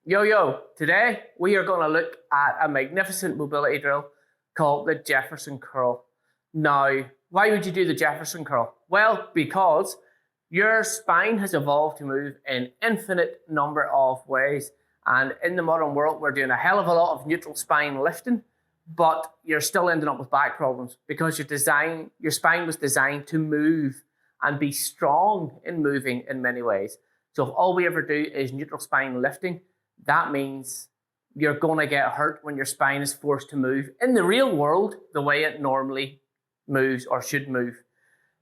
Yo, today we are going to look at a magnificent mobility drill called the Jefferson curl. Now, why would you do the Jefferson curl? Well, because your spine has evolved to move in infinite number of ways. And in the modern world, we're doing a hell of a lot of neutral spine lifting, but you're still ending up with back problems because your spine was designed to move and be strong in moving in many ways. So if all we ever do is neutral spine lifting, that means you're going to get hurt when your spine is forced to move in the real world the way it normally moves or should move.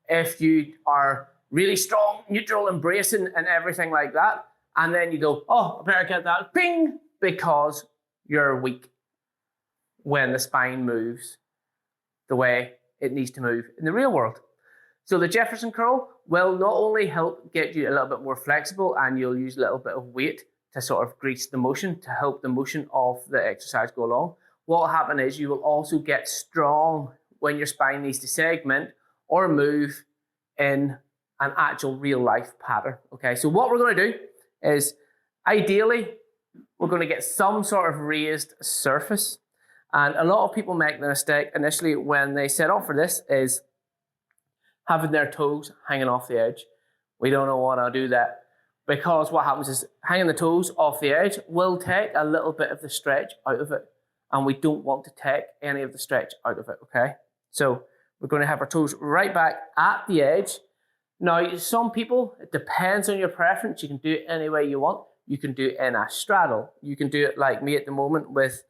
If you are really strong, neutral, embracing and everything like that, and then you go, oh, I better get that, ping, because you're weak when the spine moves the way it needs to move in the real world. So the Jefferson curl will not only help get you a little bit more flexible, and you'll use a little bit of weight to sort of grease the motion, to help the motion of the exercise go along. What will happen is you will also get strong when your spine needs to segment or move in an actual real life pattern. Okay, so what we're going to do is, ideally, we're going to get some sort of raised surface. And a lot of people make the mistake initially when they set up for this is having their toes hanging off the edge. We don't want to do that, because what happens is hanging the toes off the edge will take a little bit of the stretch out of it, and we don't want to take any of the stretch out of it, okay? So we're going to have our toes right back at the edge. Now, some people, it depends on your preference. You can do it any way you want. You can do it in a straddle. You can do it like me at the moment with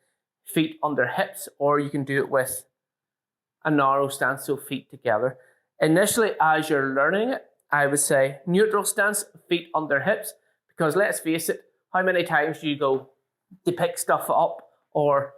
feet under hips, or you can do it with a narrow stance, so feet together. Initially, as you're learning it, I would say neutral stance, feet under hips, because let's face it, how many times do you go to pick stuff up or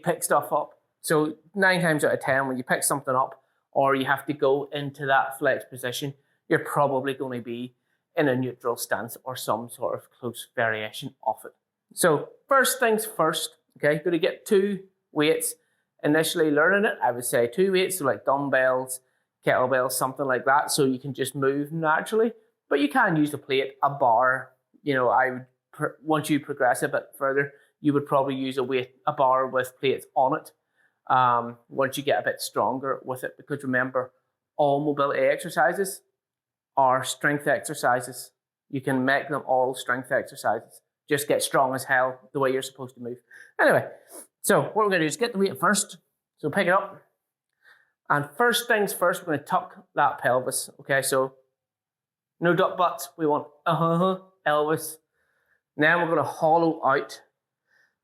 pick stuff up? So 9 times out of 10, when you pick something up or you have to go into that flex position, you're probably going to be in a neutral stance or some sort of close variation of it. So first things first, okay, going to get 2 weights. Initially learning it, I would say 2 weights, so like dumbbells, kettlebells, something like that, so you can just move naturally. But you can use a plate, a bar. You know, once you progress a bit further, you would probably use a bar with plates on it. Once you get a bit stronger with it, because remember, all mobility exercises are strength exercises. You can make them all strength exercises. Just get strong as hell the way you're supposed to move. Anyway, so what we're going to do is get the weight first. So pick it up. And first things first, we're going to tuck that pelvis. Okay, so no duck butts. We want Elvis. Now we're going to hollow out.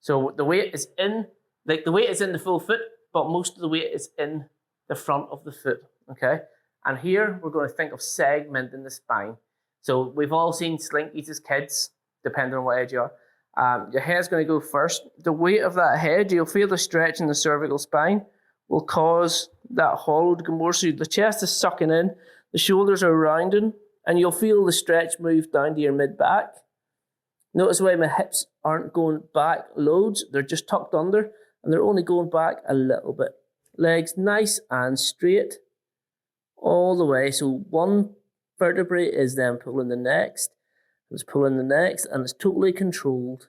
So the weight is in, the weight is in the full foot, but most of the weight is in the front of the foot. Okay, and here we're going to think of segmenting the spine. So we've all seen slinkies as kids, depending on what age you are. Your head's going to go first. The weight of that head, you'll feel the stretch in the cervical spine, will cause that hollow to go more. So the chest is sucking in, the shoulders are rounding, and you'll feel the stretch move down to your mid-back. Notice the way my hips aren't going back loads, they're just tucked under, and they're only going back a little bit. Legs nice and straight all the way. So one vertebrae is then pulling the next, it's pulling the next, and it's totally controlled.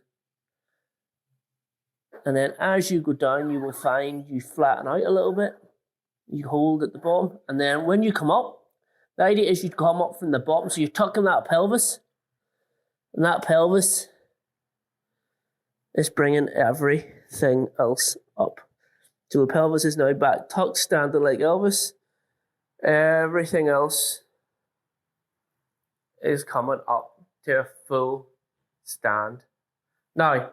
And then as you go down, you will find you flatten out a little bit. You hold at the bottom. And then when you come up, the idea is you come up from the bottom. So you're tucking that pelvis. And that pelvis is bringing everything else up. So the pelvis is now back tucked, standing like Elvis. Everything else is coming up to a full stand. Now,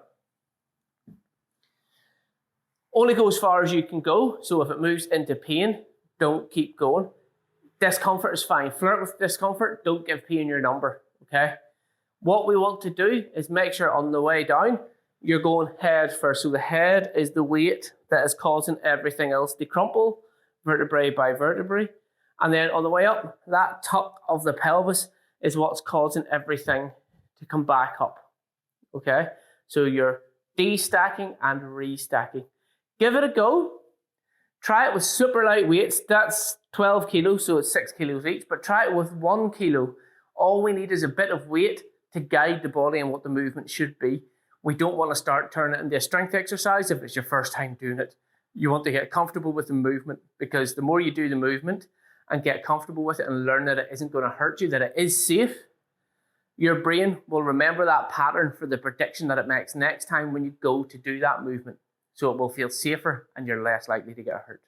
only go as far as you can go. So if it moves into pain, don't keep going. Discomfort is fine. Flirt with discomfort. Don't give pain your number, okay? What we want to do is make sure on the way down, you're going head first. So the head is the weight that is causing everything else to crumple, vertebrae by vertebrae. And then on the way up, that tuck of the pelvis is what's causing everything to come back up, okay? So you're de-stacking and restacking. Give it a go. Try it with super light weights. That's 12 kilos, so it's 6 kilos each, but try it with 1 kilo. All we need is a bit of weight to guide the body and what the movement should be. We don't want to start turning it into a strength exercise if it's your first time doing it. You want to get comfortable with the movement, because the more you do the movement and get comfortable with it and learn that it isn't going to hurt you, that it is safe, your brain will remember that pattern for the prediction that it makes next time when you go to do that movement. So it will feel safer and you're less likely to get hurt.